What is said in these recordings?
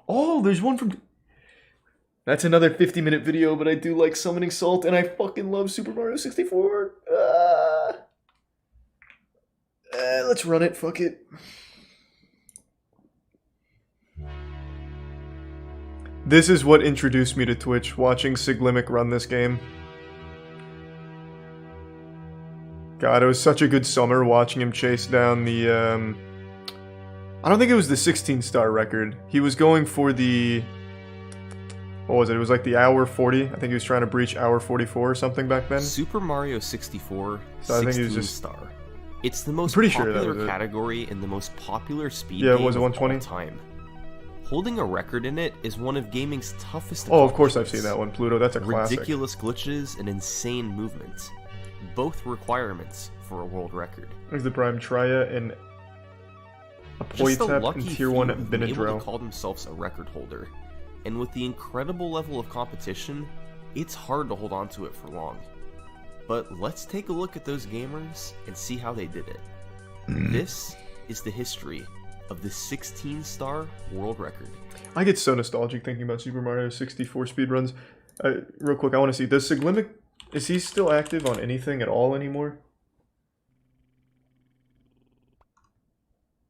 Oh, there's one from... That's another 50-minute video, but I do like Summoning Salt, and I fucking love Super Mario 64. Let's run it, fuck it. This is what introduced me to Twitch, watching Siglimic run this game. God, it was such a good summer watching him chase down the, I don't think it was the 16-star record. He was going for the... What was it? It was like the hour 40. I think he was trying to breach hour 44 or something back then. Super Mario 64, So I think he was just... star. It's the most pretty sure that popular was it. category and the most popular speed Yeah, game was it of 120? all time. Holding a record in it is one of gaming's toughest Oh, of course I've accomplishments. seen that one, Pluto. That's a classic. Ridiculous glitches and insane movement. Both requirements for a world record. There's the Prime Tria and a Just the Poitep lucky and Tier few 1 have been able to Benadryl. call themselves a record holder. And with the incredible level of competition, it's hard to hold on to it for long. But let's take a look at those gamers and see how they did it. This is the history of the 16-star world record. I get so nostalgic thinking about Super Mario 64 speedruns. Real quick, I want to see, does Siglimic, is he still active on anything at all anymore?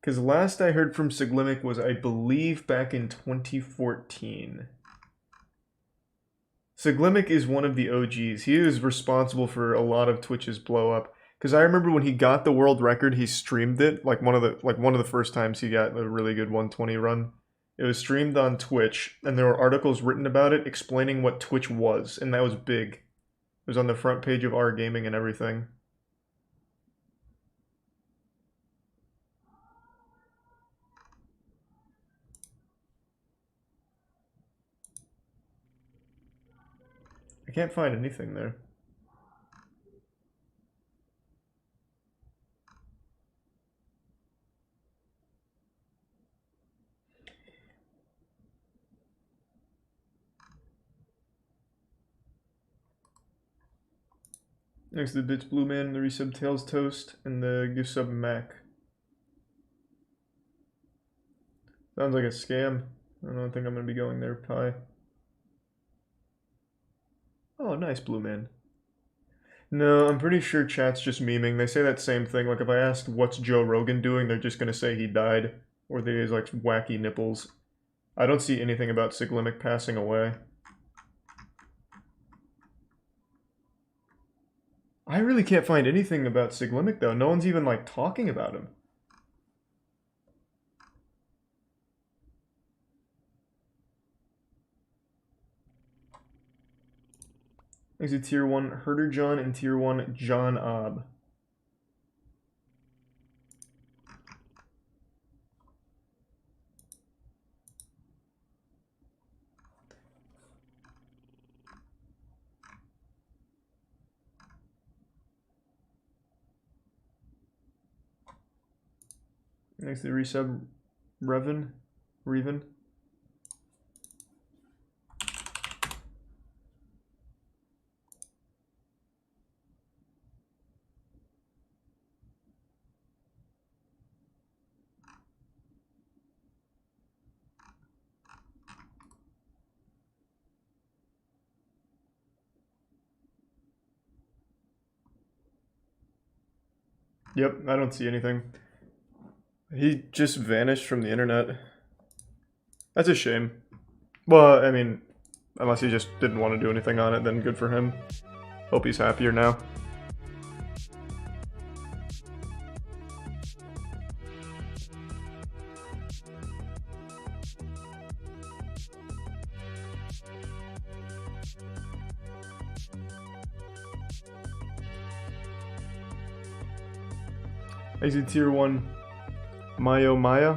Because last I heard from Siglimic was, I believe, back in 2014. Siglimic is one of the OGs. He is responsible for a lot of Twitch's blow up. Because I remember when he got the world record, he streamed it. Like one of the first times he got a really good 120 run. It was streamed on Twitch, and there were articles written about it explaining what Twitch was, and that was big. It was on the front page of R Gaming and everything. I can't find anything there. Next to the Bits Blue Man, the Resub Tails Toast, and the Gift Sub Mac. Sounds like a scam. I don't think I'm gonna be going there, Pi. Oh, nice, Blue Man. No, I'm pretty sure chat's just memeing. They say that same thing. Like, if I ask what's Joe Rogan doing, they're just gonna say he died. Or that he has, like, wacky nipples. I don't see anything about Siglimic passing away. I really can't find anything about Siglimic, though. No one's even, like, talking about him. There's a Tier 1 Herder John and Tier 1 John Ob. Next to the resub Revan. Yep, I don't see anything. He just vanished from the internet. That's a shame. Well, I mean, unless he just didn't want to do anything on it, then good for him. Hope he's happier now. Exit Tier 1 Maya.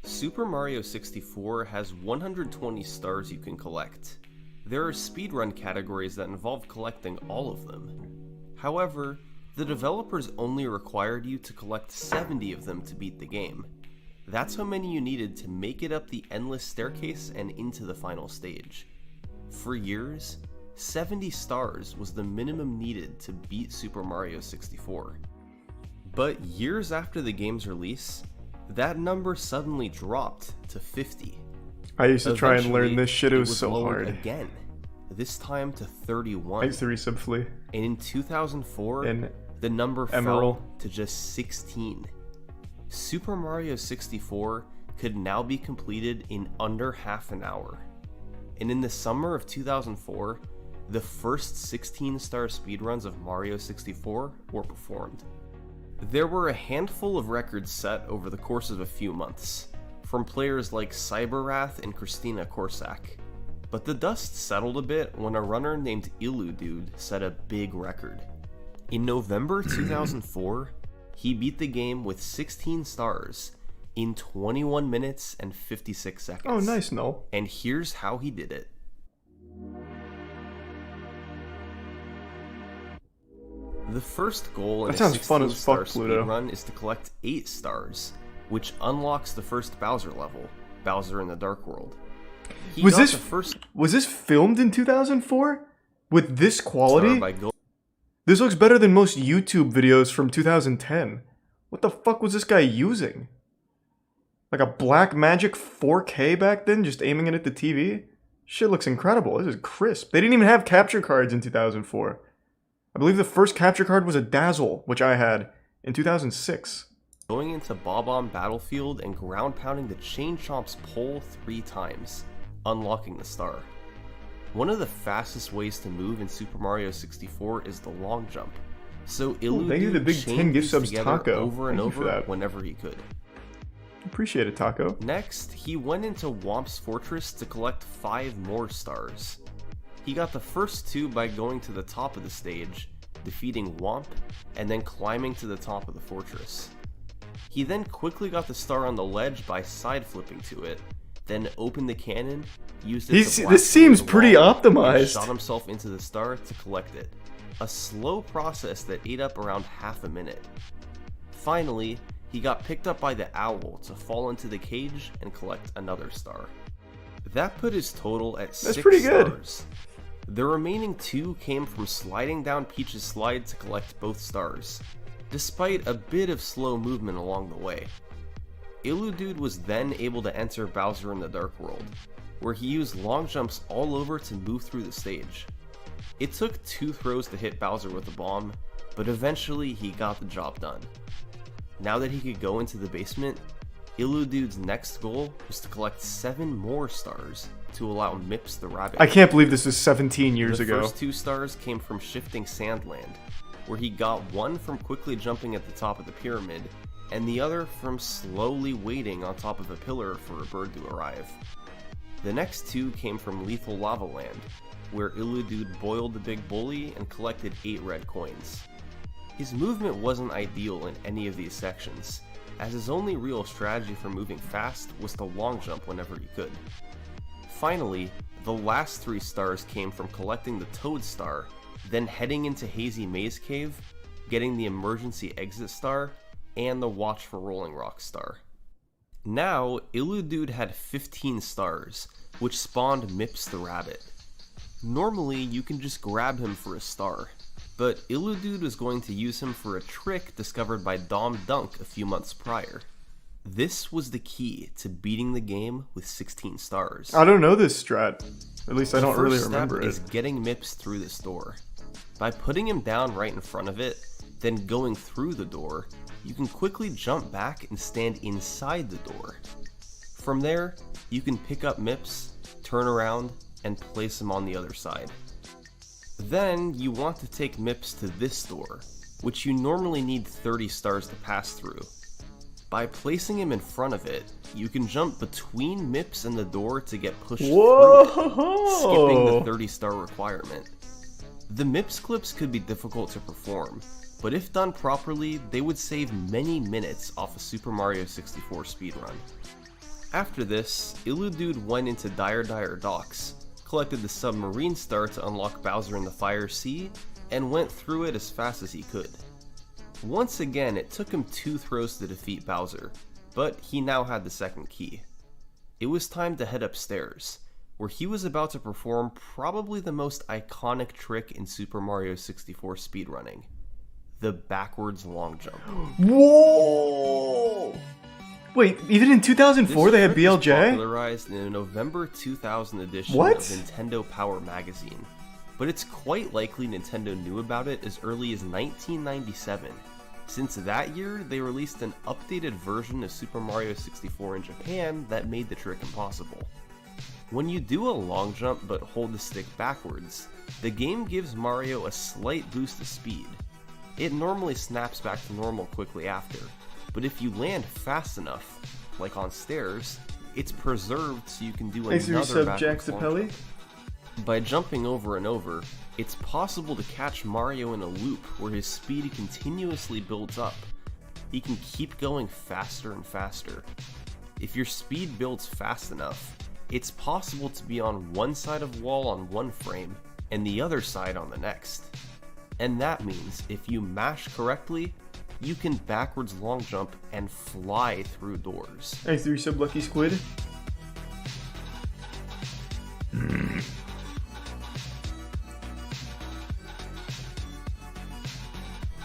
Super Mario 64 has 120 stars you can collect. There are speedrun categories that involve collecting all of them. However, the developers only required you to collect 70 of them to beat the game. That's how many you needed to make it up the endless staircase and into the final stage. For years, 70 stars was the minimum needed to beat Super Mario 64. But years after the game's release, that number suddenly dropped to 50. I used to try and learn Eventually, this shit. It was so lowered hard. again, this time to I 31. used to resub Flea. And in 2004, And the number Emerald. fell to just 16. Super Mario 64 could now be completed in under half an hour. And in the summer of 2004, the first 16-star speedruns of Mario 64 were performed. There were a handful of records set over the course of a few months, from players like Cyberwrath and Christina Korsak. But the dust settled a bit when a runner named Illudude set a big record. In November 2004, he beat the game with 16 stars in 21 minutes and 56 seconds. Oh, nice, Null. And here's how he did it. The first goal in That a sounds fun as 16-star fuck, Pluto. speedrun is to collect 8 stars, which unlocks the first Bowser level, Bowser in the Dark World. He Was got this the first Was this filmed in 2004? With this star quality? by going This looks better than most YouTube videos from 2010. What the fuck was this guy using? Like a Black Magic 4K back then, just aiming it at the TV? Shit looks incredible. This is crisp. They didn't even have capture cards in 2004. I believe the first capture card was a Dazzle, which I had in 2006. into Bob-omb Battlefield and ground pounding the Chain Chomp's pole 3 times, unlocking the star. One of the fastest ways to move in Super Mario 64 is the long jump, so thank you, Illudude the big 10 chained gift these subs, together Taco. over and Thank you for over that. whenever he could. Appreciate it, Taco. Next, he went into Whomp's Fortress to collect 5 more stars. He got the first 2 by going to the top of the stage, defeating Whomp, and then climbing to the top of the fortress. He then quickly got the star on the ledge by side flipping to it, then opened the cannon, used it to blast This seems through the pretty wall, and optimized. shot himself into the star to collect it. A slow process that ate up around half a minute. Finally, he got picked up by the owl to fall into the cage and collect another star. That put his total at 6 pretty good. stars. The remaining 2 came from sliding down Peach's slide to collect both stars, despite a bit of slow movement along the way. Illudude was then able to enter Bowser in the Dark World, where he used long jumps all over to move through the stage. It took 2 throws to hit Bowser with a bomb, but eventually he got the job done. Now that he could go into the basement, Illudude's next goal was to collect 7 more stars to allow Mips the Rabbit. I can't believe this was 17 years The ago. first 2 stars came from shifting Sandland, where he got one from quickly jumping at the top of the pyramid, and the other from slowly waiting on top of a pillar for a bird to arrive. The next 2 came from Lethal Lava Land, where Illudude boiled the big bully and collected 8 red coins. His movement wasn't ideal in any of these sections, as his only real strategy for moving fast was to long jump whenever he could. Finally, the last 3 stars came from collecting the Toad Star, then heading into Hazy Maze Cave, getting the Emergency Exit Star, and the Watch for Rolling Rocks Star. Now, Illudude had 15 stars, which spawned Mips the Rabbit. Normally, you can just grab him for a star, but Illudude was going to use him for a trick discovered by Dom Dunk a few months prior. This was the key to beating the game with 16 stars. I don't know this strat. At least I don't The really first remember step it. is getting Mips through this door. By putting him down right in front of it, then going through the door, you can quickly jump back and stand inside the door. From there, you can pick up Mips, turn around, and place him on the other side. Then, you want to take Mips to this door, which you normally need 30 stars to pass through. By placing him in front of it, you can jump between Mips and the door to get pushed through it, skipping the 30-star requirement. The Mips clips could be difficult to perform, but if done properly, they would save many minutes off a Super Mario 64 speedrun. After this, Illudude went into Dire Dire Docks, collected the submarine star to unlock Bowser in the Fire Sea, and went through it as fast as he could. Once again, it took him 2 throws to defeat Bowser, but he now had the second key. It was time to head upstairs, where he was about to perform probably the most iconic trick in Super Mario 64 speedrunning: the backwards long jump. Whoa! Wait, even in 2004 they had trick was BLJ? popularized in a November 2000 edition What? of Nintendo Power magazine, but it's quite likely Nintendo knew about it as early as 1997. Since that year, they released an updated version of Super Mario 64 in Japan that made the trick impossible. When you do a long jump but hold the stick backwards, the game gives Mario a slight boost of speed. It normally snaps back to normal quickly after, but if you land fast enough, like on stairs, it's preserved so you can do another backwards long jump. By jumping over and over, it's possible to catch Mario in a loop where his speed continuously builds up. He can keep going faster and faster. If your speed builds fast enough, it's possible to be on one side of wall on one frame and the other side on the next. And that means if you mash correctly, you can backwards long jump and fly through doors. Hey, 3 sub Lucky Squid.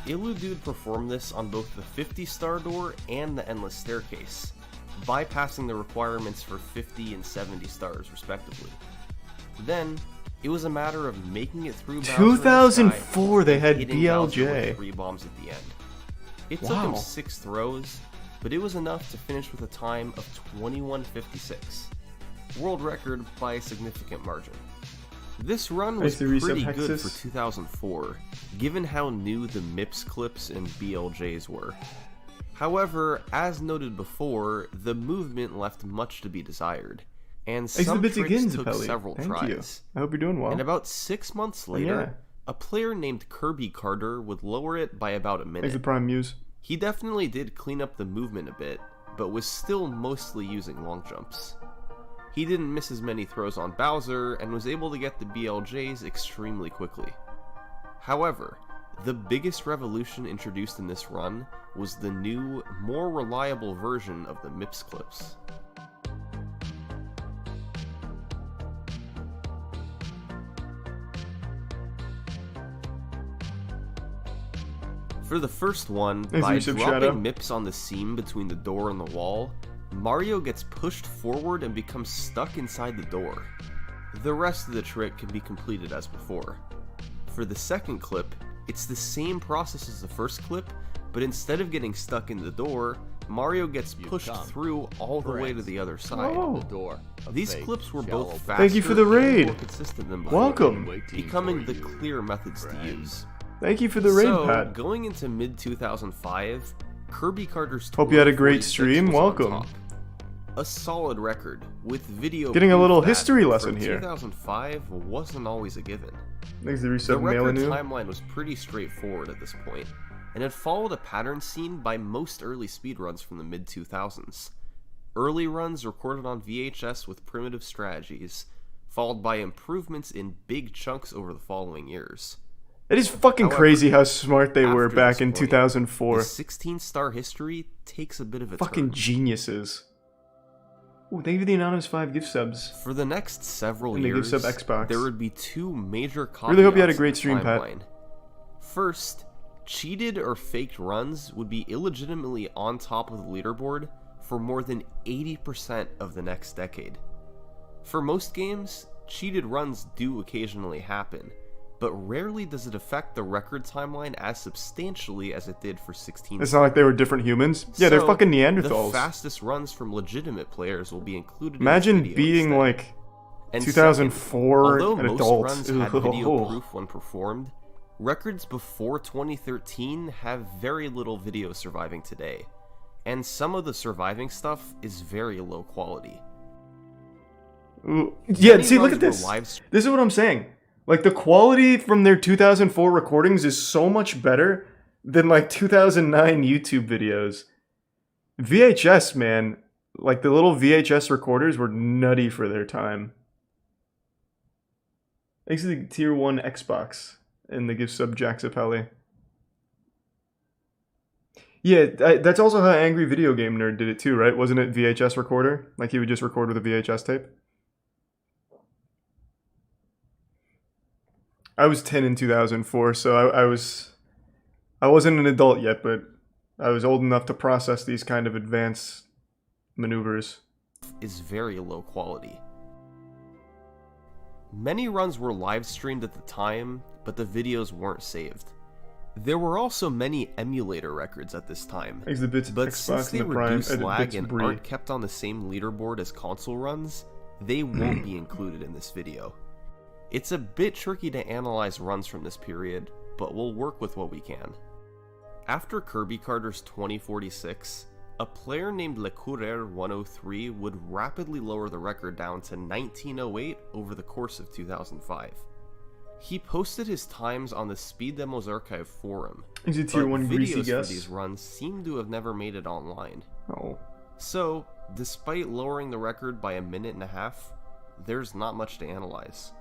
Illudude performed this on both the 50-star door and the Endless Staircase, bypassing the requirements for 50 and 70 stars respectively. Then, it was a matter of making it through Bowser 2004 they had hitting Bowser with BLJ. 3 bombs at the end. It took him 6 throws, but it was enough to finish with a time of 21:56, world record by a significant margin. This run was pretty good for 2004, given how new the Mips Clips and BLJs were. However, as noted before, the movement left much to be desired, and some tricks took several tries. I hope you're doing well. And about 6 months later, a player named Kirby Carter would lower it by about a minute. Thanks for Prime Muse. He definitely did clean up the movement a bit, but was still mostly using long jumps. He didn't miss as many throws on Bowser, and was able to get the BLJs extremely quickly. However, the biggest revolution introduced in this run was the new, more reliable version of the Mips Clips. For the first one, by dropping Mips on the seam between the door and the wall, Mario gets pushed forward and becomes stuck inside the door. The rest of the trick can be completed as before. For the second clip, it's the same process as the first clip, but instead of getting stuck in the door, Mario gets pushed through all the way to the other side. These clips were both faster and more consistent than before, becoming the clear methods to use. Thank you for the raid, Pat. Going into mid-2005, Kirby Carter's Hope you had a great stream. Welcome. A solid record with video. Getting a little history lesson here. 2005 wasn't always a given. Thanks to the record timeline was pretty straightforward at this point, and it followed a pattern seen by most early speedruns from the mid-2000s. Early runs recorded on VHS with primitive strategies, followed by improvements in big chunks over the following years. It is fucking crazy how smart they were back in 2004. The 16-star history takes a bit of a fucking geniuses. Ooh, thank you for the anonymous 5 gift subs. For the next several years, gift sub Xbox. There would be 2 major caveats. Really hope you had a great stream, Pat. First, cheated or faked runs would be illegitimately on top of the leaderboard for more than 80% of the next decade. For most games, cheated runs do occasionally happen, but rarely does it affect the record timeline as substantially as it did for 16. It's not like they were different humans. Yeah, they're fucking Neanderthals. The fastest runs from legitimate players will be included. Imagine in this video being instead. like and 2004 second, an most adult. Runs had video proof when performed, records before 2013 have very little video surviving today, and some of the surviving stuff is very low quality. Ooh. Yeah, see, look at this. This is what I'm saying. Like, the quality from their 2004 recordings is so much better than, like, 2009 YouTube videos. VHS, man. Like, the little VHS recorders were nutty for their time. Thanks to the Tier 1 Xbox and the gift sub Jacksapelli. Yeah, that's also how Angry Video Game Nerd did it too, right? Wasn't it VHS recorder? Like, he would just record with a VHS tape? I was 10 in 2004, so I wasn't an adult yet, but I was old enough to process these kind of advanced maneuvers. Is very low quality. Many runs were live streamed at the time, but the videos weren't saved. There were also many emulator records at this time, Exhibits but Xbox since they and the Prime, reduce lag bits and Brie. aren't kept on the same leaderboard as console runs, they won't be included in this video. It's a bit tricky to analyze runs from this period, but we'll work with what we can. After Kirby Carter's 2046, a player named Speedrunner103 would rapidly lower the record down to 1908 over the course of 2005. He posted his times on the Speed Demos Archive forum, Is it but tier 1 greasy videos guess? for these runs seem to have never made it online. Oh. So, despite lowering the record by a minute and a half, there's not much to analyze.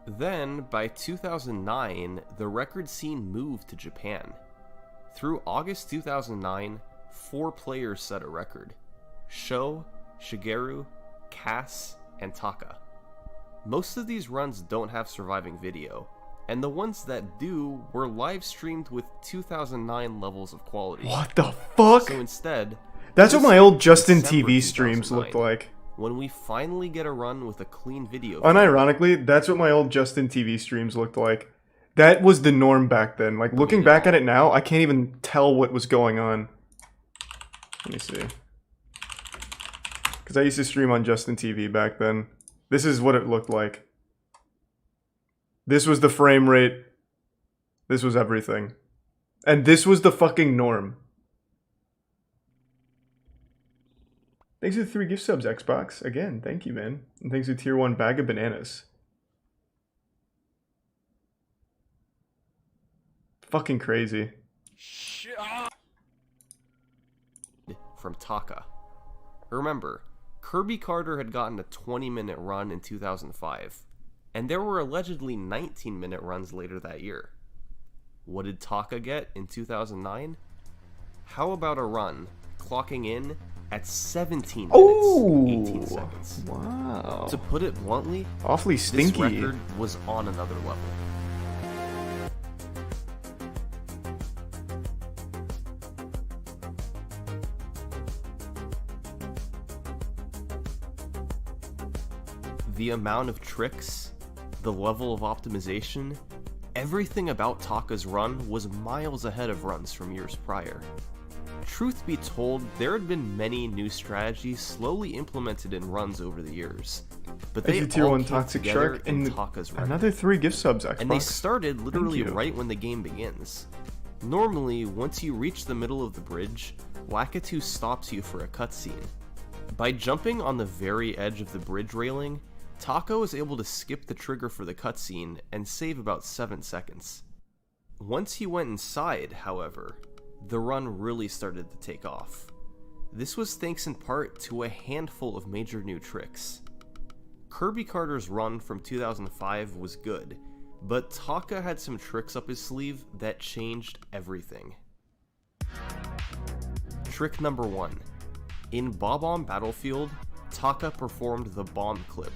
Then, by 2009, the record scene moved to Japan. Through August 2009, 4 players set a record: Sho, Shigeru, Cass, and Taka. Most of these runs don't have surviving video, and the ones that do were live streamed with 2009 levels of quality. What the fuck? So instead, That's what my old Justin December TV streams 2009, looked like. when we finally get a run with a clean video. Unironically, that's what my old Justin TV streams looked like. That was the norm back then. Like, looking back at it now, I can't even tell what was going on. Let me see. Because I used to stream on Justin TV back then. This is what it looked like. This was the frame rate. This was everything. And this was the fucking norm. Thanks for the 3 gift subs, Xbox. Again, thank you, man. And thanks for tier 1 bag of bananas. Fucking crazy. From Taka. Remember, Kirby Carter had gotten a 20-minute run in 2005, and there were allegedly 19-minute runs later that year. What did Taka get in 2009? How about a run clocking in at 17 minutes, 18 seconds? Wow. To put it bluntly, Awfully this stinky. record was on another level. The amount of tricks, the level of optimization, everything about Taka's run was miles ahead of runs from years prior. Truth be told, there had been many new strategies slowly implemented in runs over the years, but they tier all 1 came Toxic together Shark in and Taka's record. another 3 gift subs, Xbox. And they started literally you. right when the game begins. Normally, once you reach the middle of the bridge, Lakitu stops you for a cutscene. By jumping on the very edge of the bridge railing, Taka was able to skip the trigger for the cutscene and save about 7 seconds. Once he went inside, however, the run really started to take off. This was thanks in part to a handful of major new tricks. Kirby Carter's run from 2005 was good, but Taka had some tricks up his sleeve that changed everything. Trick number 1. In Bob-omb Battlefield, Taka performed the bomb clip.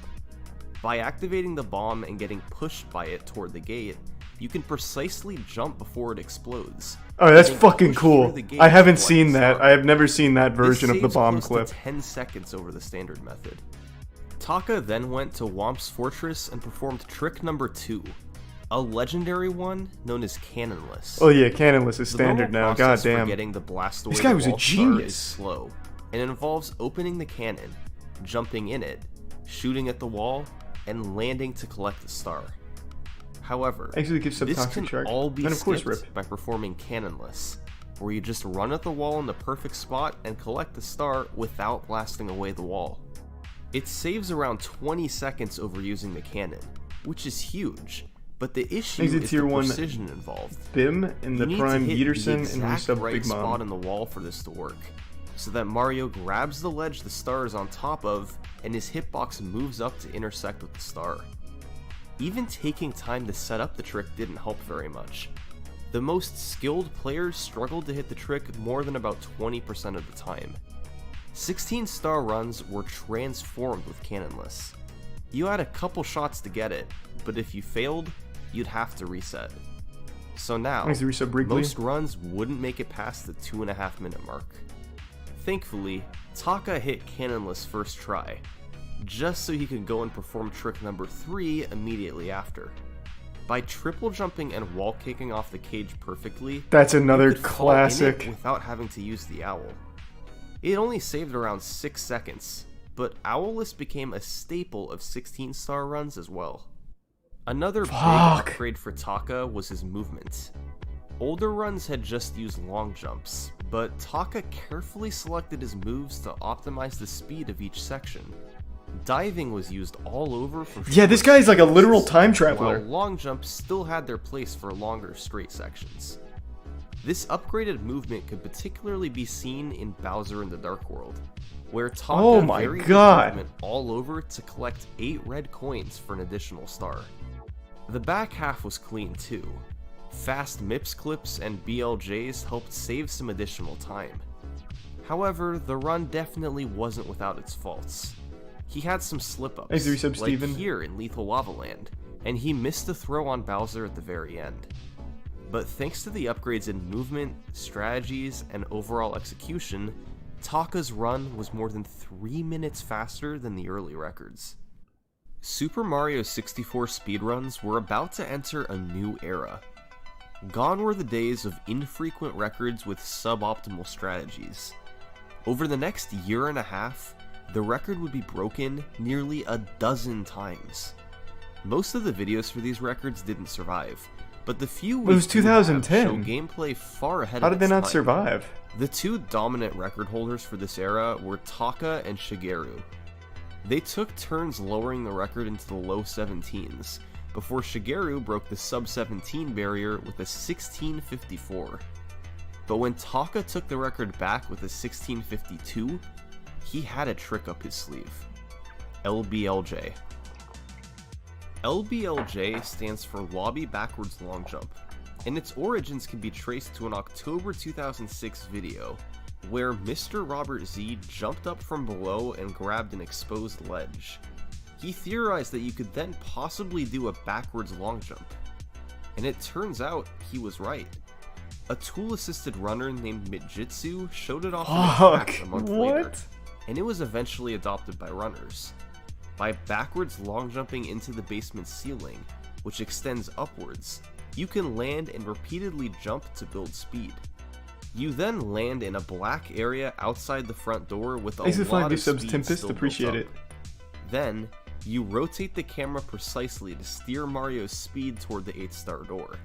By activating the bomb and getting pushed by it toward the gate, you can precisely jump before it explodes. Oh, that's and fucking push cool. through the gate I haven't before seen it's that. done. I have never seen that This version of the saves bomb close clip. to 10 seconds over the standard method. Taka then went to Womp's Fortress and performed trick number 2, a legendary one known as Cannonless. Oh yeah, Cannonless is The standard normal now. process for Goddamn. getting the blast away This guy the was a wall star is genius. slow, and involves opening the cannon, jumping in it, shooting at the wall, and landing to collect the star. However, Actually, gives some this Toxic can Shark. all be And of course, skipped Rip. by performing Cannonless, where you just run at the wall in the perfect spot and collect the star without blasting away the wall. It saves around 20 seconds over using the cannon, which is huge, but the issue Exit is tier the 1 precision involved. Bim and You the need Prime to hit Yeaterson the and exact resub right Big spot Mom. in the wall for this to work, so that Mario grabs the ledge the star is on top of, and his hitbox moves up to intersect with the star. Even taking time to set up the trick didn't help very much. The most skilled players struggled to hit the trick more than about 20% of the time. 16-star runs were transformed with Cannonless. You had a couple shots to get it, but if you failed, you'd have to reset. So now, Thanks to resub Wrigley. most runs wouldn't make it past the 2.5 minute mark. Thankfully, Taka hit Cannonless first try, just so he could go and perform trick number 3 immediately after. By triple jumping and wall kicking off the cage perfectly, That's another you could fall in it classic. without having to use the owl. It only saved around 6 seconds, but Owlless became a staple of 16-star runs as well. Another big upgrade for Taka was his movement. Older runs had just used long jumps, but Taka carefully selected his moves to optimize the speed of each section. Diving was used all over for Yeah, this guy's like a literal time while traveler. long jumps still had their place for longer straight sections. This upgraded movement could particularly be seen in Bowser in the Dark World, where Taka varied his movement all over to collect 8 red coins for an additional star. The back half was clean too. Fast Mips Clips and BLJs helped save some additional time. However, the run definitely wasn't without its faults. He had some slip-ups, like here in Lethal Lava Land, and he missed a throw on Bowser at the very end. But thanks to the upgrades in movement, strategies, and overall execution, Taka's run was more than 3 minutes faster than the early records. Super Mario 64 speedruns were about to enter a new era. Gone were the days of infrequent records with suboptimal strategies. Over the next year and a half, the record would be broken nearly a dozen times. Most of the videos for these records didn't survive, but the few we was 2010. show gameplay far ahead How of did they its not time. survive? The two dominant record holders for this era were Taka and Shigeru. They took turns lowering the record into the low 17s, before Shigeru broke the sub-17 barrier with a 16:54. But when Taka took the record back with a 16:52, he had a trick up his sleeve. LBLJ. LBLJ stands for Lobby Backwards Long Jump, and its origins can be traced to an October 2006 video, where Mr. Robert Z jumped up from below and grabbed an exposed ledge. He theorized that you could then possibly do a backwards long jump. And it turns out he was right. A tool-assisted runner named Midjitsu showed it off in a track a month later, and it was eventually adopted by runners. By backwards long jumping into the basement ceiling, which extends upwards, you can land and repeatedly jump to build speed. You then land in a black area outside the front door with a lot of speed still built up. Then, you rotate the camera precisely to steer Mario's speed toward the 8-star door.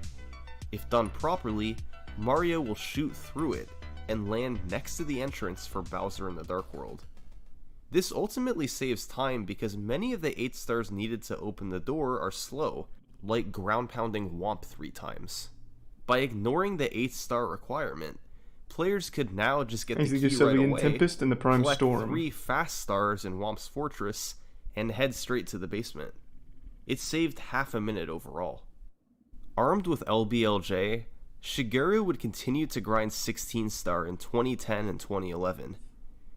If done properly, Mario will shoot through it and land next to the entrance for Bowser in the Dark World. This ultimately saves time because many of the 8 stars needed to open the door are slow, like ground pounding Womp 3 times. By ignoring the 8-star requirement, players could now just get the key right away, Tempest and the Prime collect Storm. 3 fast stars in Womp's Fortress, and head straight to the basement. It saved half a minute overall. Armed with LBLJ, Shigeru would continue to grind 16-star in 2010 and 2011.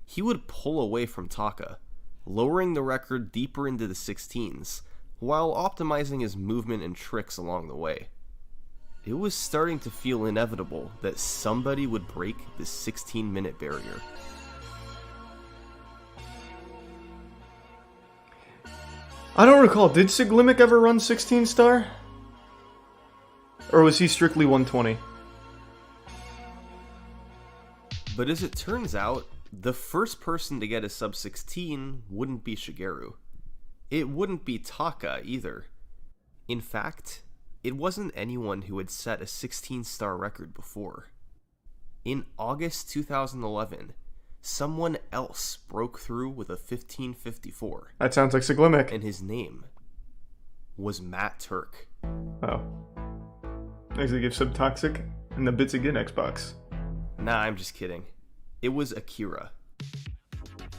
He would pull away from Taka, lowering the record deeper into the 16s, while optimizing his movement and tricks along the way. It was starting to feel inevitable that somebody would break the 16-minute barrier. I don't recall, did Siglimic ever run 16-star? Or was he strictly 120? But as it turns out, the first person to get a sub-16 wouldn't be Shigeru. It wouldn't be Taka either. In fact, it wasn't anyone who had set a 16-star record before. In August 2011, someone else broke through with a 1554. That sounds like Siglimic. And his name was Matt Turk. Oh. Actually give Subtoxic and the bits again Xbox. Nah, I'm just kidding. It was Akira.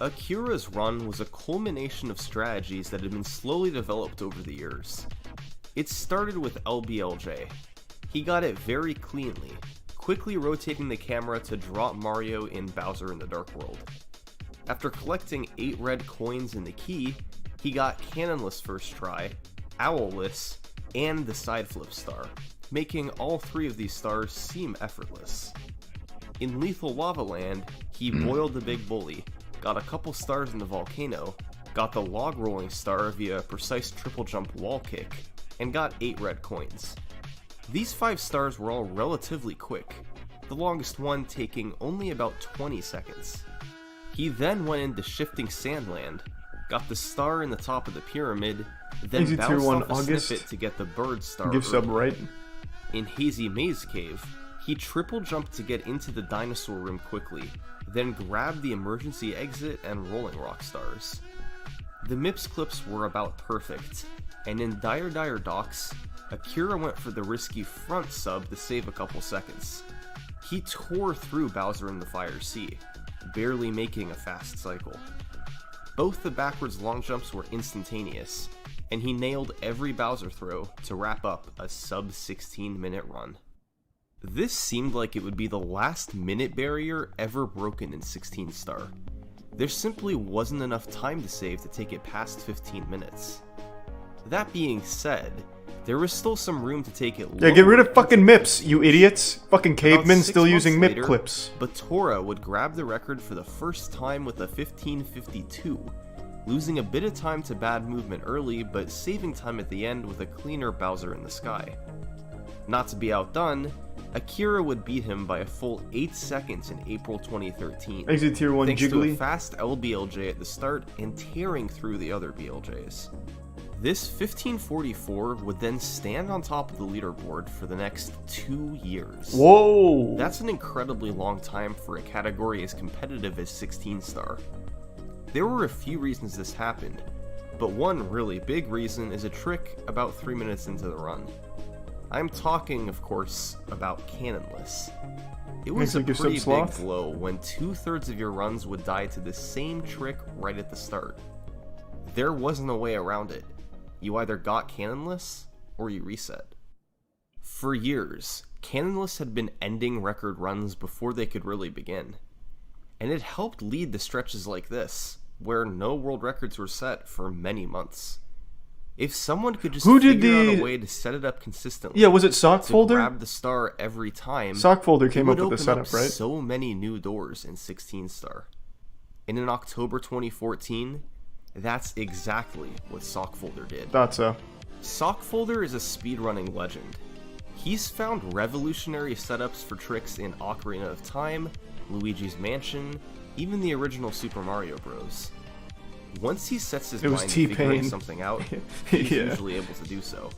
Akira's run was a culmination of strategies that had been slowly developed over the years. It started with LBLJ. He got it very cleanly, quickly rotating the camera to drop Mario in Bowser in the Dark World. After collecting 8 red coins in the key, he got Cannonless first try, Owlless, and the side flip star, making all 3 of these stars seem effortless. In Lethal Lava Land, he boiled the big bully, got a couple stars in the volcano, got the log rolling star via a precise triple jump wall kick, and got 8 red coins. These 5 stars were all relatively quick, the longest one taking only about 20 seconds. He then went into Shifting Sandland, got the star in the top of the pyramid, then Easy bounced tier 1 off a August. snippet to get the bird star. Give sub early. right. In Hazy Maze Cave, he triple jumped to get into the dinosaur room quickly, then grabbed the emergency exit and rolling rock stars. The Mips clips were about perfect, and in Dire Docks, Akira went for the risky front sub to save a couple seconds. He tore through Bowser in the Fire Sea, barely making a fast cycle. Both the backwards long jumps were instantaneous, and he nailed every Bowser throw to wrap up a sub 16 minute run. This seemed like it would be the last minute barrier ever broken in 16 star. There simply wasn't enough time to save to take it past 15 minutes. That being said, there was still some room to take it lower. Yeah, get rid of fucking Mips, you idiots. Fucking cavemen About 6 still using months Mip later, clips. Batora would grab the record for the first time with a 15:52, losing a bit of time to bad movement early, but saving time at the end with a cleaner Bowser in the sky. Not to be outdone, Akira would beat him by a full 8 seconds in April 2013, Exit tier 1 thanks to a Jiggly. fast LBLJ at the start and tearing through the other BLJs. This 1544 would then stand on top of the leaderboard for the next 2 years. Whoa! That's an incredibly long time for a category as competitive as 16 star. There were a few reasons this happened, but one really big reason is a trick about 3 minutes into the run. I'm talking, of course, about Cannonless. It was a Makes you pretty sub big sloth. blow when 2/3 of your runs would die to the same trick right at the start. There wasn't a way around it. You either got Cannonless, or you reset. For years, Cannonless had been ending record runs before they could really begin. And it helped lead to stretches like this, where no world records were set for many months. If someone could just figure out a way to set it up consistently, Yeah, was it Sock to Folder? grab the star every time, Sock Folder it came would up with the open setup, right? so many new doors in 16 star. And in October 2014, that's exactly what Sock Folder did. Thought so. Sock Folder is a speedrunning legend. He's found revolutionary setups for tricks in Ocarina of Time, Luigi's Mansion, even the original Super Mario Bros. Once he sets his It was mind to figuring T-Pain. something out, he's Yeah. usually able to do so.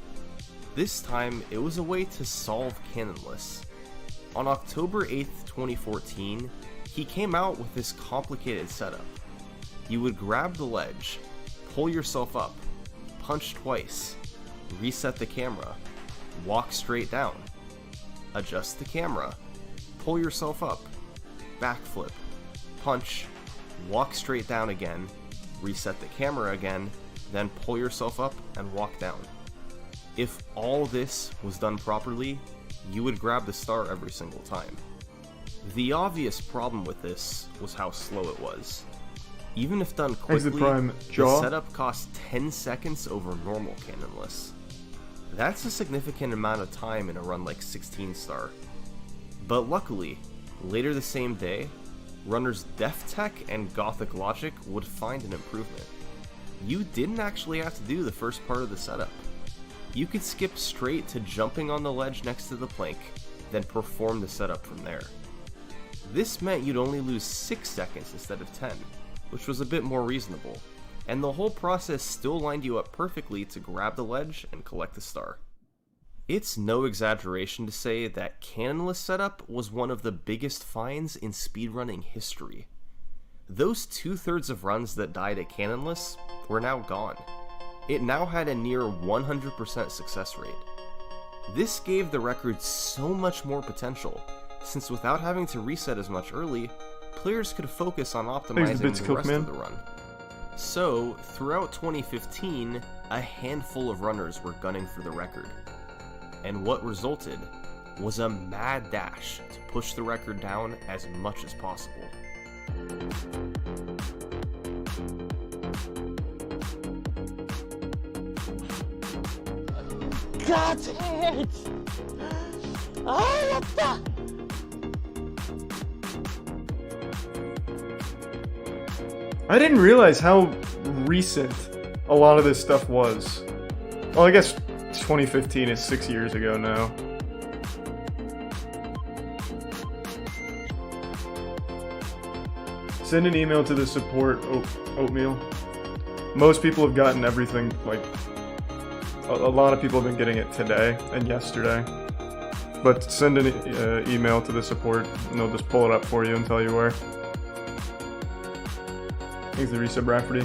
This time, it was a way to solve Cannonless. On October 8th, 2014, he came out with this complicated setup. You would grab the ledge, pull yourself up, punch twice, reset the camera, walk straight down, adjust the camera, pull yourself up, backflip, punch, walk straight down again, reset the camera again, then pull yourself up and walk down. If all this was done properly, you would grab the star every single time. The obvious problem with this was how slow it was. Even if done Exit quickly, Prime the Jaw. setup cost 10 seconds over normal Cannonless. That's a significant amount of time in a run like 16 star. But luckily, later the same day, runners Def Tech and Gothic Logic would find an improvement. You didn't actually have to do the first part of the setup. You could skip straight to jumping on the ledge next to the plank, then perform the setup from there. This meant you'd only lose 6 seconds instead of 10, which was a bit more reasonable, and the whole process still lined you up perfectly to grab the ledge and collect the star. It's no exaggeration to say that Cannonless setup was one of the biggest finds in speedrunning history. Those 2/3 of runs that died at Cannonless were now gone. It now had a near 100% success rate. This gave the record so much more potential, since without having to reset as much early, players could focus on optimizing the rest of the run. So, throughout 2015, a handful of runners were gunning for the record. And what resulted was a mad dash to push the record down as much as possible. Got it! Ah, yatta! I didn't realize how recent a lot of this stuff was. Well, I guess 2015 is 6 years ago now. Send an email to the support oatmeal. Most people have gotten everything, like, a lot of people have been getting it today and yesterday. But send an email to the support and they'll just pull it up for you and tell you where. Thanks to Resub Rafferty.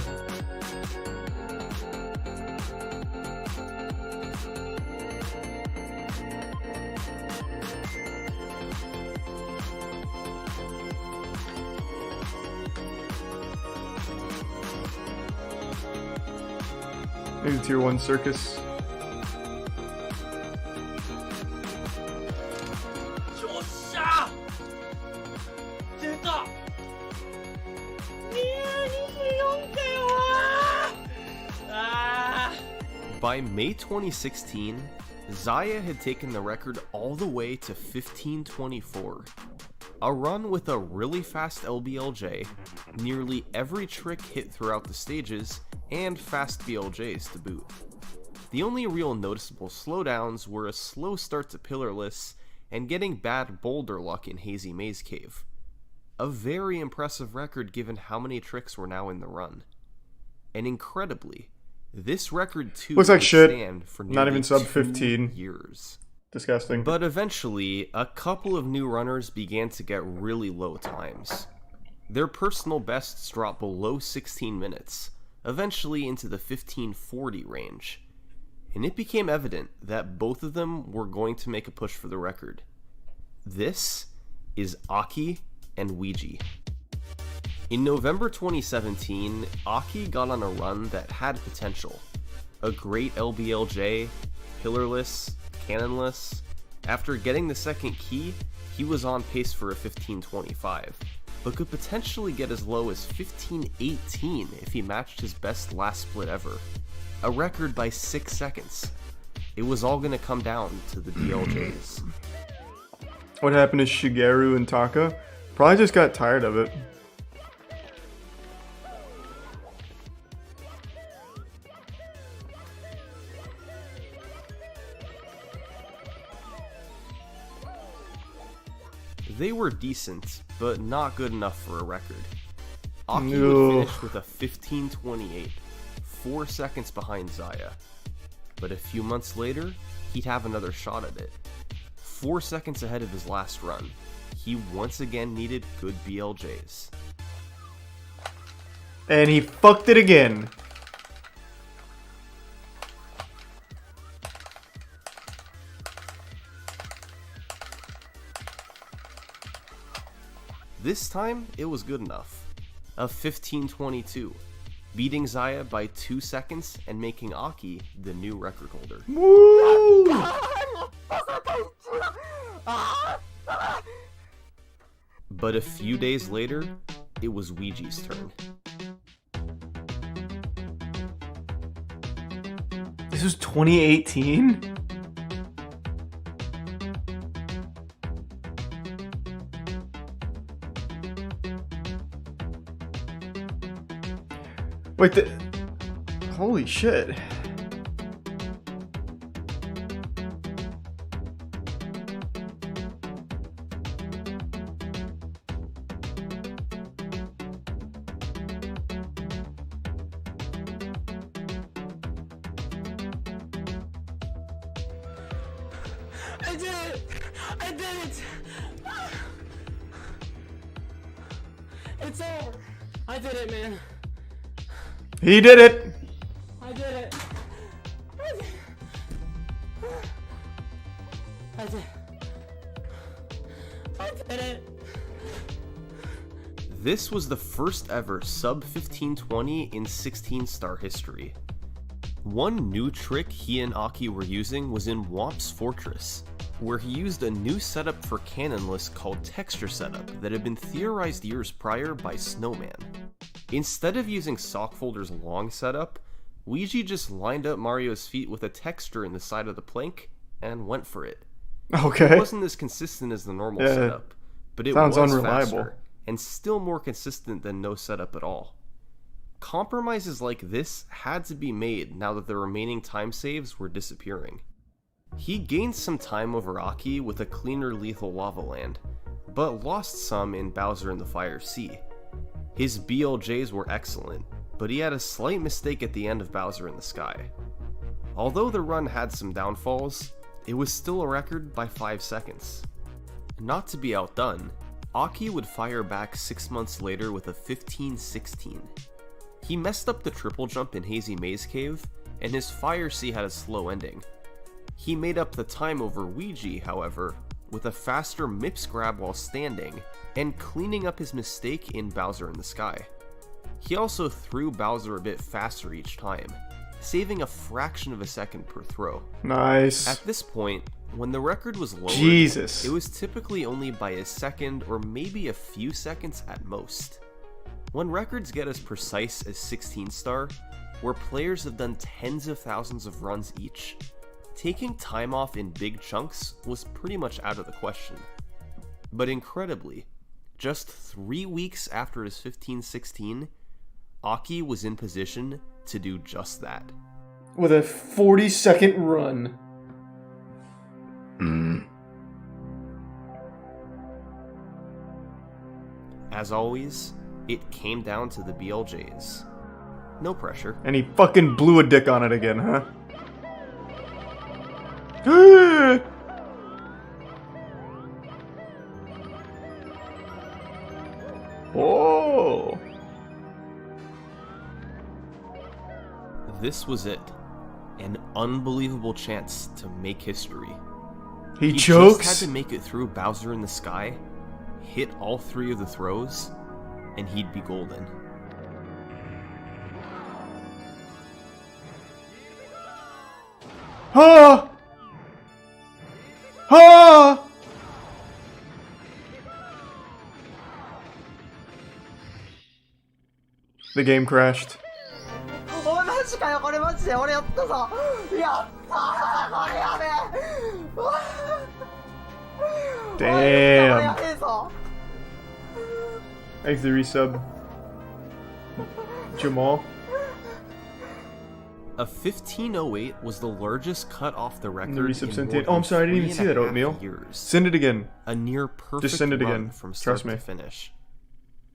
Maybe Tier 1 Circus. By May 2016, Zaya had taken the record all the way to 1524. A run with a really fast LBLJ, nearly every trick hit throughout the stages, and fast BLJs to boot. The only real noticeable slowdowns were a slow start to Pillarless and getting bad boulder luck in Hazy Maze Cave. A very impressive record given how many tricks were now in the run. And incredibly, this record too looks like shit. Stand for Not even sub 15 years. Disgusting. But eventually, a couple of new runners began to get really low times. Their personal bests dropped below 16 minutes, eventually into the 1540 range. And it became evident that both of them were going to make a push for the record. This is Aki and Ouija. In November 2017, Aki got on a run that had potential. A great LBLJ, Pillarless, Cannonless. After getting the second key, he was on pace for a 1525, but could potentially get as low as 1518 if he matched his best last split ever. A record by 6 seconds. It was all going to come down to the BLJs. What happened to Shigeru and Taka? Probably just got tired of it. They were decent, but not good enough for a record. Aki would finish with a 1528, 4 seconds behind Zaya. But a few months later, he'd have another shot at it. 4 seconds ahead of his last run, he once again needed good BLJs. And he fucked it again. This time, it was good enough. A 1522, beating Zaya by 2 seconds and making Aki the new record holder. Woo! But a few days later, it was Ouija's turn. This was 2018? Wait, holy shit. I did it! I did it! It's over! I did it, man. He did it! I did it! I did it! This was the first ever sub 1520 in 16-star history. One new trick he and Aki were using was in Womp's Fortress, where he used a new setup for Cannonless called Texture Setup that had been theorized years prior by Snowman. Instead of using Sockfolder's long setup, Ouija just lined up Mario's feet with a texture in the side of the plank and went for it. Okay. It wasn't as consistent as the normal setup, but it Sounds was unreliable. faster and still more consistent than no setup at all. Compromises like this had to be made now that the remaining time saves were disappearing. He gained some time over Aki with a cleaner lethal lava land, but lost some in Bowser in the Fire Sea. His BLJs were excellent, but he had a slight mistake at the end of Bowser in the Sky. Although the run had some downfalls, it was still a record by 5 seconds. Not to be outdone, Aki would fire back 6 months later with a 15-16. He messed up the triple jump in Hazy Maze Cave, and his Fire Sea had a slow ending. He made up the time over Ouija, however, with a faster Mips grab while standing, and cleaning up his mistake in Bowser in the Sky. He also threw Bowser a bit faster each time, saving a fraction of a second per throw. Nice. At this point, when the record was lowered, Jesus. it was typically only by a second or maybe a few seconds at most. When records get as precise as 16 star, where players have done tens of thousands of runs each, taking time off in big chunks was pretty much out of the question. But incredibly, just 3 weeks after his 15-16, Aki was in position to do just that. With a 40-second run. As always, it came down to the BLJs. No pressure. And he fucking blew a dick on it again, huh? Oh! This was it. An unbelievable chance to make history. He Just chokes. had to make it through Bowser in the Sky, hit all 3 of the throws, and he'd be golden. Ah! Ah! The game crashed. おいマジかよこれマジで俺やったぞやったーこれやべえうわ Damn. これやべえぞ Thanks for the resub. Jamal. A 1508 was the largest cut off the record The resub in sent more it. Oh, I'm than sorry, I didn't even see that, 3.5 Oatmeal. years. Send it again. A near perfect send it run again. from start Trust me. to finish.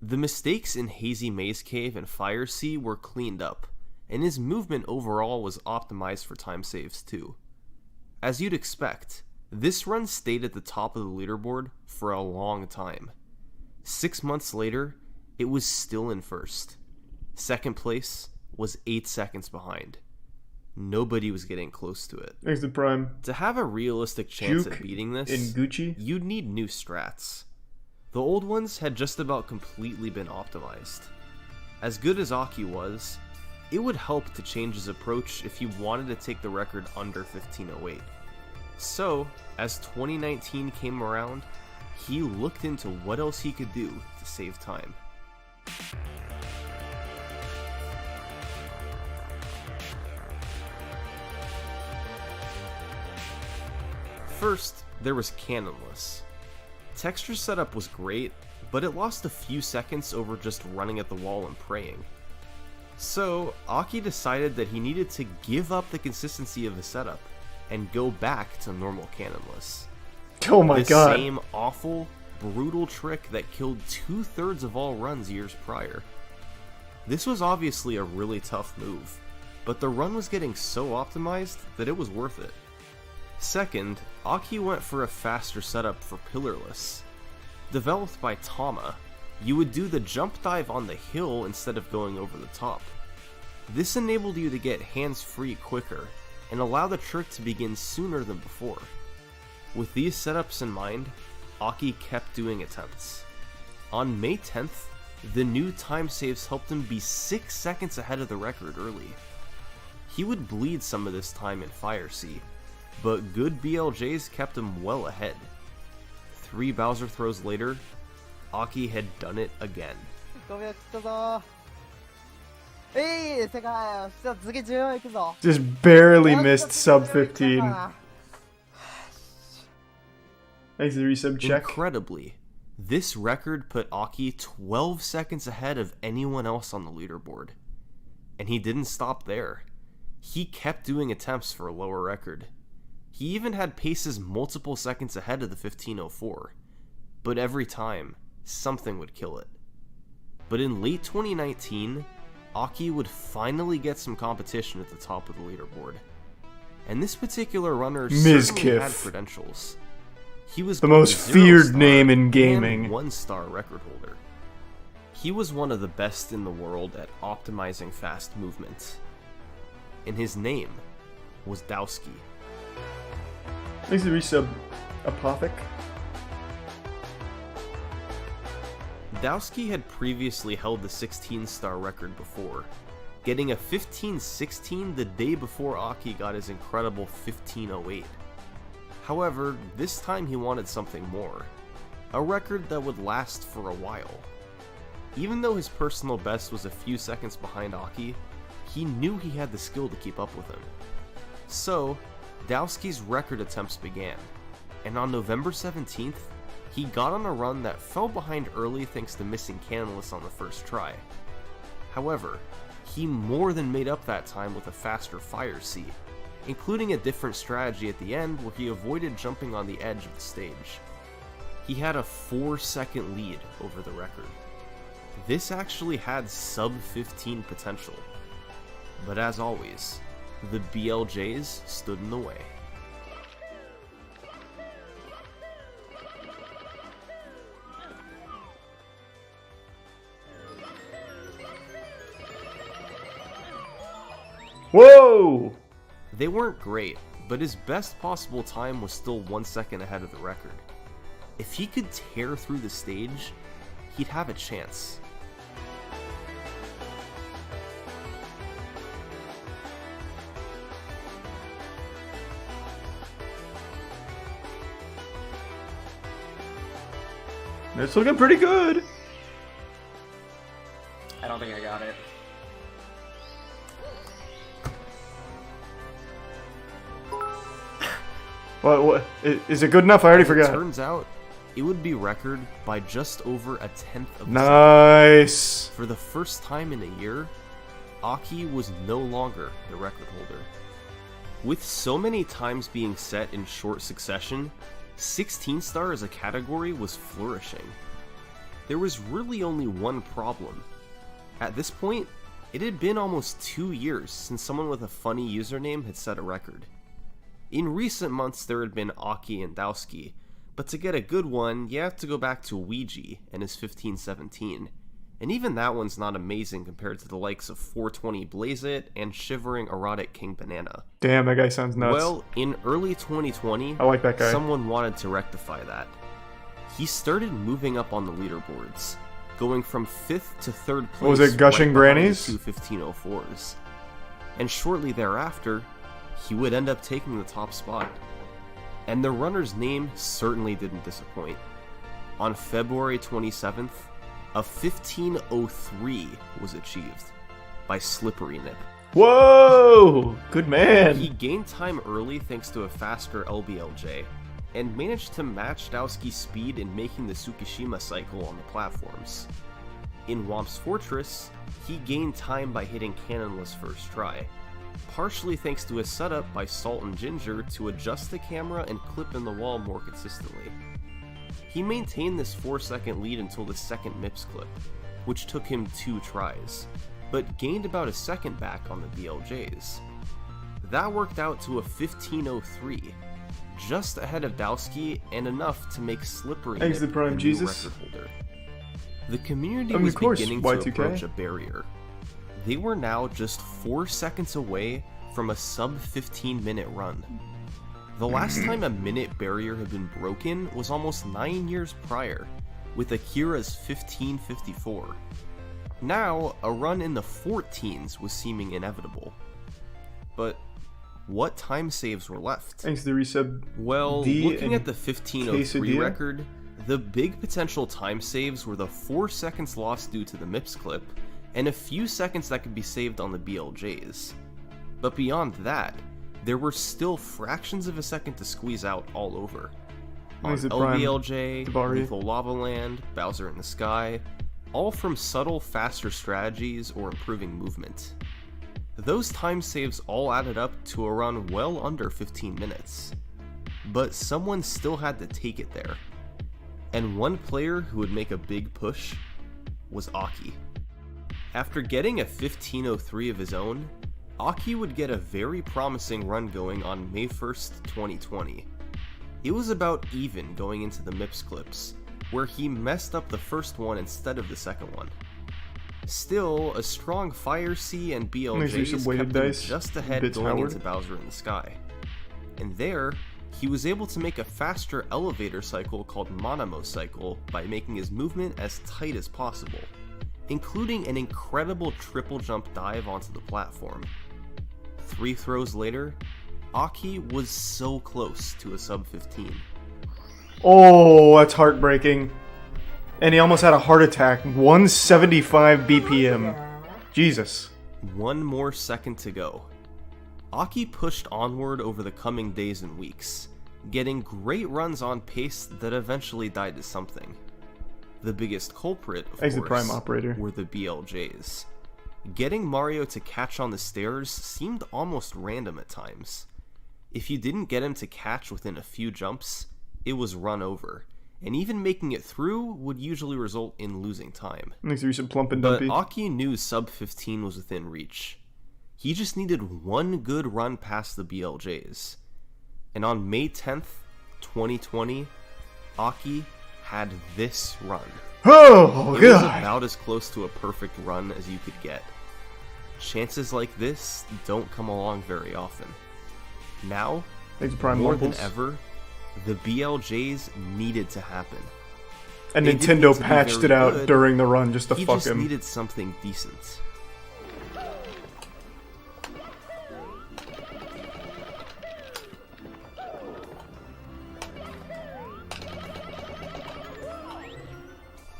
The mistakes in Hazy Maze Cave and Fire Sea were cleaned up, and his movement overall was optimized for time saves too. As you'd expect, this run stayed at the top of the leaderboard for a long time. 6 months later, it was still in first. Second place was 8 seconds behind. Nobody was getting close to it. Thanks to Prime. To have a realistic chance Juke at beating this, in Gucci. you'd need new strats. The old ones had just about completely been optimized. As good as Aki was, it would help to change his approach if he wanted to take the record under 1508. So, as 2019 came around, he looked into what else he could do to save time. First, there was Cannonless. Texture setup was great, but it lost a few seconds over just running at the wall and praying. So, Aki decided that he needed to give up the consistency of the setup and go back to normal Cannonless. Oh my the god. same awful, brutal trick that killed 2/3 of all runs years prior. This was obviously a really tough move, but the run was getting so optimized that it was worth it. Second, Aki went for a faster setup for Pillarless. Developed by Tama, you would do the jump dive on the hill instead of going over the top. This enabled you to get hands-free quicker, and allow the trick to begin sooner than before. With these setups in mind, Aki kept doing attempts. On May 10th, the new time saves helped him be 6 seconds ahead of the record early. He would bleed some of this time in Fire Sea, but good BLJs kept him well ahead. 3 Bowser throws later, Aki had done it again. 5秒切ったぞ世界じゃあ次14いくぞ Just barely missed sub 15. Thanks for the resub check. Incredibly, this record put Aki 12 seconds ahead of anyone else on the leaderboard. And he didn't stop there. He kept doing attempts for a lower record. He even had paces multiple seconds ahead of the 1504, but every time, something would kill it. But in late 2019, Aki would finally get some competition at the top of the leaderboard. And this particular runner certainly had credentials. He was the most feared name in gaming. And 1-star record holder. He was one of the best in the world at optimizing fast movement. And his name was Dowski. Thanks to resub Apothic. Dowski had previously held the 16-star record before, getting a 15:16 the day before Aki got his incredible 15:08. However, this time he wanted something more, a record that would last for a while. Even though his personal best was a few seconds behind Aki, he knew he had the skill to keep up with him. So, Dowski's record attempts began, and on November 17th, he got on a run that fell behind early thanks to missing Cannonless on the first try. However, he more than made up that time with a faster fire C, including a different strategy at the end where he avoided jumping on the edge of the stage. He had a 4-second lead over the record. This actually had sub-15 potential. But as always, the BLJs stood in the way. Whoa! They weren't great, but his best possible time was still 1 second ahead of the record. If he could tear through the stage, he'd have a chance. It's looking pretty good. I don't think I got it. What? Is it good enough? I already forgot. Turns out, it would be record by just over a tenth of a Nice. second. For the first time in a year, Aki was no longer the record holder. With so many times being set in short succession, 16-star as a category was flourishing. There was really only one problem. At this point, it had been almost 2 years since someone with a funny username had set a record. In recent months there had been Aki and Dowski, but to get a good one, you have to go back to Ouija and his 1517, and even that one's not amazing compared to the likes of 420 Blaze It and Shivering Erotic King Banana. Damn, that guy sounds nuts. Well, in early 2020, I like that guy. Someone wanted to rectify that. He started moving up on the leaderboards, going from 5th to 3rd place. What was it, Gushing right Grannies? The 1504s. And shortly thereafter, he would end up taking the top spot. And the runner's name certainly didn't disappoint. On February 27th, a 15:03 was achieved by Slippery Nip. Whoa! Good man. He gained time early thanks to a faster LBLJ, and managed to match Dowski's speed in making the Tsukishima cycle on the platforms. In Womp's Fortress, he gained time by hitting Cannonless first try, partially thanks to a setup by Salt and Ginger to adjust the camera and clip in the wall more consistently. He maintained this 4-second lead until the second Mips Clip, which took him 2 tries, but gained about a second back on the BLJs. That worked out to a 15:03, just ahead of Dowski and enough to make Slippery Nip the Prime new Jesus. record holder. The community Of was course, beginning to Y2K. approach a barrier. They were now just 4 seconds away from a sub-15-minute run. The last time a minute barrier had been broken was almost 9 years prior, with Akira's 15:54. Now, a run in the 14s was seeming inevitable. But what time saves were left? Thanks to the resub. Well, D looking and at the 15:03 Quesadilla? record, the big potential time saves were the 4 seconds lost due to the Mips Clip, and a few seconds that could be saved on the BLJs. But beyond that, there were still fractions of a second to squeeze out all over. On Thanks to Prime. LBLJ, Tabari. Lethal Lava Land, Bowser in the Sky, all from subtle, faster strategies or improving movement. Those time saves all added up to a run well under 15 minutes. But someone still had to take it there. And one player who would make a big push was Aki. After getting a 15:03 of his own, Aki would get a very promising run going on May 1st, 2020. It was about even going into the Mips Clips, where he messed up the first one instead of the second one. Still, a strong Fire C and BLJs kept him just ahead going into Bowser in the Sky. And there, he was able to make a faster elevator cycle called Monamo Cycle by making his movement as tight as possible, including an incredible triple jump dive onto the platform. 3 throws later, Aki was so close to a sub 15. Oh, that's heartbreaking. And he almost had a heart attack. 175 BPM. Jesus. One more second to go. Aki pushed onward over the coming days and weeks, getting great runs on pace that eventually died to something. The biggest culprit, of course, the prime operator, were the BLJs. Getting Mario to catch on the stairs seemed almost random at times. If you didn't get him to catch within a few jumps, it was run over, and even making it through would usually result in losing time. Makes you some plump and But dumpy. Aki knew sub 15 was within reach. He just needed one good run past the BLJs. And on May 10th, 2020, Aki had this run. Oh, it God. was about as close to a perfect run as you could get. Chances like this don't come along very often. Now, more than ever, the BLJs needed to happen. And Nintendo patched it out during the run just to fuck him. He just needed something decent.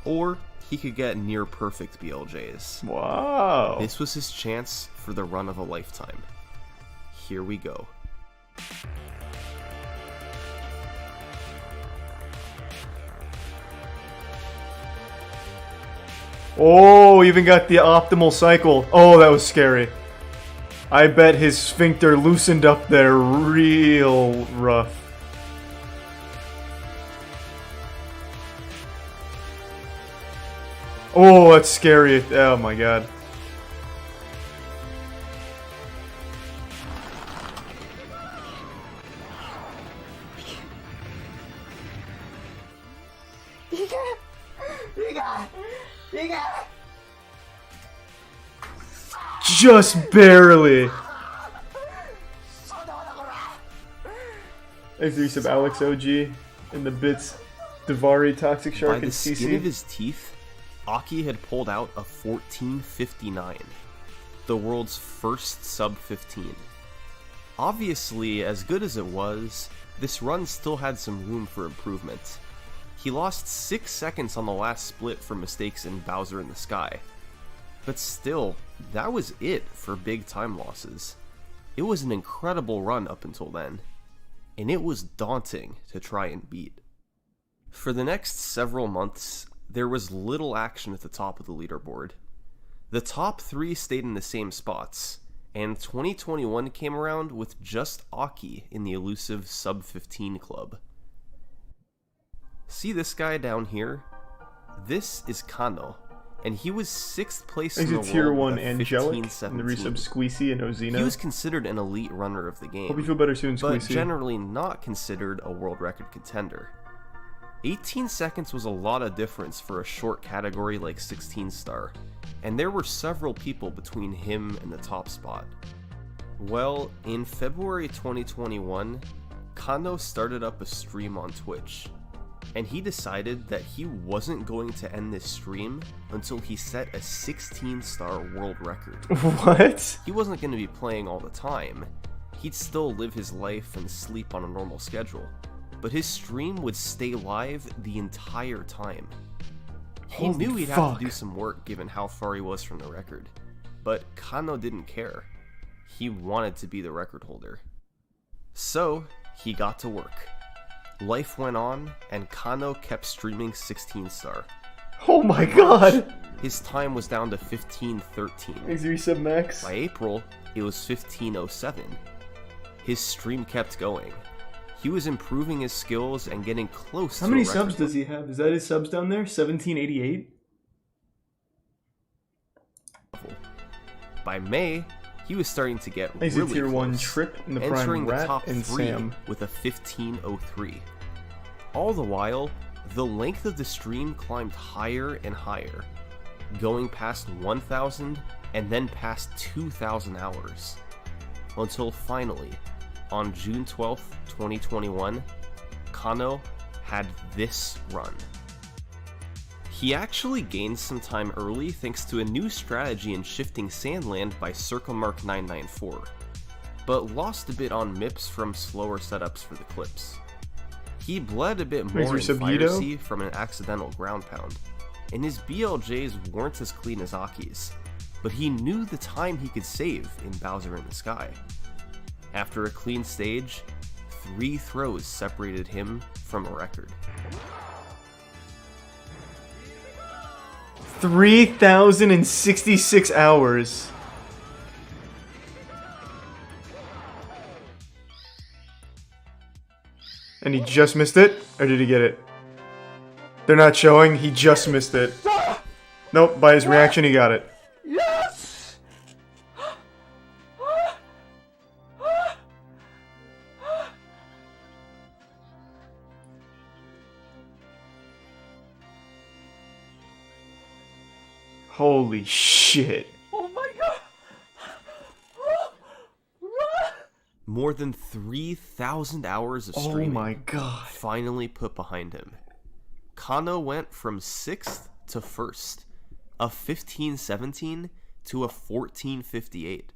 Or he could get near perfect BLJs. Wow. This was his chance for the run of a lifetime. Here we go. Oh, even got the optimal cycle. Oh, that was scary. I bet his sphincter loosened up there real rough. Oh, that's scary. Oh my god. Just barely. Thanks to some Alex OG in the bits. Davari, Toxic Shark, and CC. By the skin of his teeth, Aki had pulled out a 14:59, the world's first sub 15. Obviously, as good as it was, this run still had some room for improvement. He lost 6 seconds on the last split for mistakes in Bowser in the Sky. But still, that was it for big time losses. It was an incredible run up until then, and it was daunting to try and beat. For the next several months, there was little action at the top of the leaderboard. The top 3 stayed in the same spots, and 2021 came around with just Aki in the elusive sub 15 club. See this guy down here? This is Kano, and he was 6th place in the world tier 1 with a Angelic, 15-17. and the resub Squeezy and Ozina. He was considered an elite runner of the game, Hope you feel better soon, but Squeezy. generally not considered a world record contender. 18 seconds was a lot of difference for a short category like 16 star, and there were several people between him and the top spot. Well, in February 2021, Kano started up a stream on Twitch, and he decided that he wasn't going to end this stream until he set a 16-star world record. What? He wasn't going to be playing all the time. He'd still live his life and sleep on a normal schedule, but his stream would stay live the entire time. He knew he'd have to do some work given how far he was from the record, but Kano didn't care. He wanted to be the record holder. So, he got to work. Life went on, and Kano kept streaming 16 star. Oh my god! his time was down to 15:13. Thanks to resub Max. By April, it was 15:07. His stream kept going. He was improving his skills and getting close to How many a record subs does he have? Is that his subs down there? 1788? level. By May, he was starting to get He's really a tier 1 close, Trip in the entering Prime the Rat top and 3 Sam. with a 15:03. All the while, the length of the stream climbed higher and higher, going past 1,000 and then past 2,000 hours. Until finally, on June 12th, 2021, Kano had this run. He actually gained some time early thanks to a new strategy in shifting Sandland by CircleMark994, but lost a bit on Mips from slower setups for the clips. He bled a bit more in Subito? Fire from an accidental ground pound, and his BLJs weren't as clean as Aki's, but he knew the time he could save in Bowser in the Sky. After a clean stage, 3 throws separated him from a record. 3,066 hours. And he just missed it? Or did he get it? They're not showing, he just missed it. Nope, by his reaction he got it. Yes! Holy shit. Oh my god! More than 3,000 hours of Oh streaming my god. finally put behind him. Kano went from 6th to 1st, a 15:17 to a 14:58.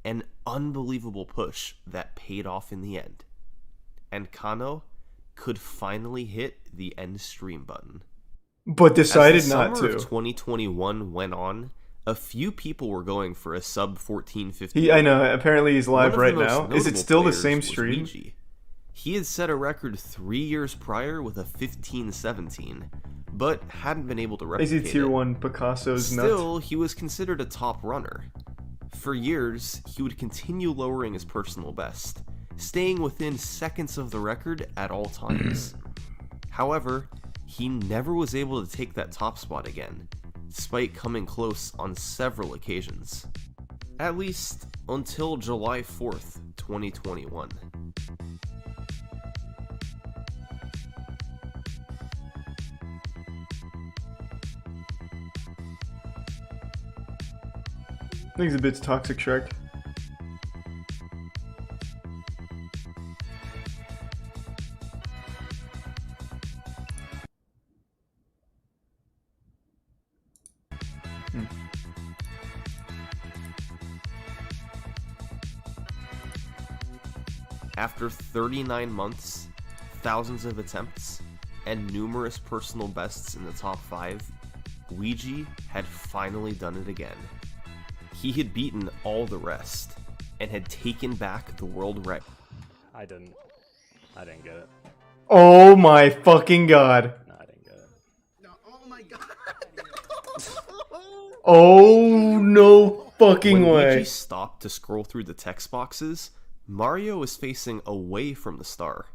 An unbelievable push that paid off in the end. And Kano could finally hit the end stream button. But decided As the not summer to. of 2021 went on, a few people were going for a sub 14:50. I know, apparently he's live One of right the most now. Is it notable still the players same was stream? Ouija. He had set a record 3 years prior with a 15:17, but hadn't been able to Is he replicate tier it. 1 Picasso's nut? Still, he was considered a top runner. For years, he would continue lowering his personal best, staying within seconds of the record at all times. However, he never was able to take that top spot again, despite coming close on several occasions. At least until July 4th, 2021. I think it's a bit toxic Shark. After 39 months, thousands of attempts, and numerous personal bests in the top 5, Ouija had finally done it again. He had beaten all the rest, and had taken back the world record. I didn't get it. Oh my fucking god. No, I didn't get it. Oh my god! Oh no fucking When way. Ouija stopped to scroll through the text boxes, Mario was facing away from the star.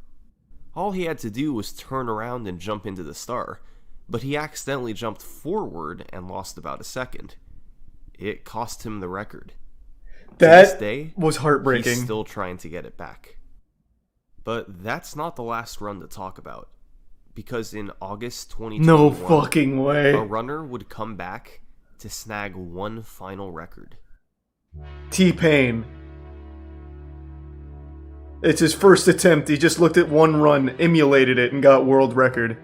All he had to do was turn around and jump into the star, but he accidentally jumped forward and lost about a second. It cost him the record. To this That day, was heartbreaking. he's still trying to get it back. But that's not the last run to talk about, because in August 2021, No fucking a way. runner would come back to snag one final record. T-Pain. It's his first attempt. He just looked at one run, emulated it, and got world record.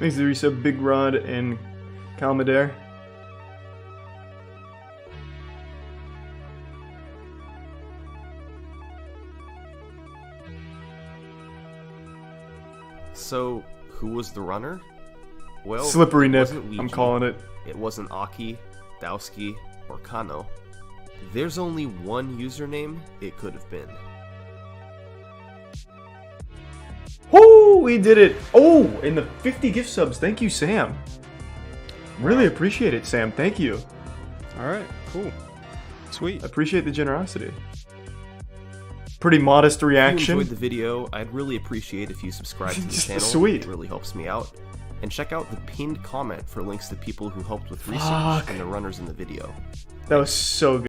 Thanks to resub Big Rod and Calmadare. So, who was the runner? Well, Slippery it Nip. wasn't I'm Ouija, calling it. It wasn't Aki, Dowski, or Kano. There's only one username it could have been. Oh, we did it. Oh, and the 50 gift subs. Thank you, Sam. Really appreciate it, Sam. Thank you. Alright, cool. Sweet. Appreciate the generosity. Pretty modest If you reaction. enjoyed the video, I'd really appreciate if you subscribe to the channel. Sweet. It really helps me out. And check out the pinned comment for links to people who helped with research Fuck. and the runners in the video. That was so good.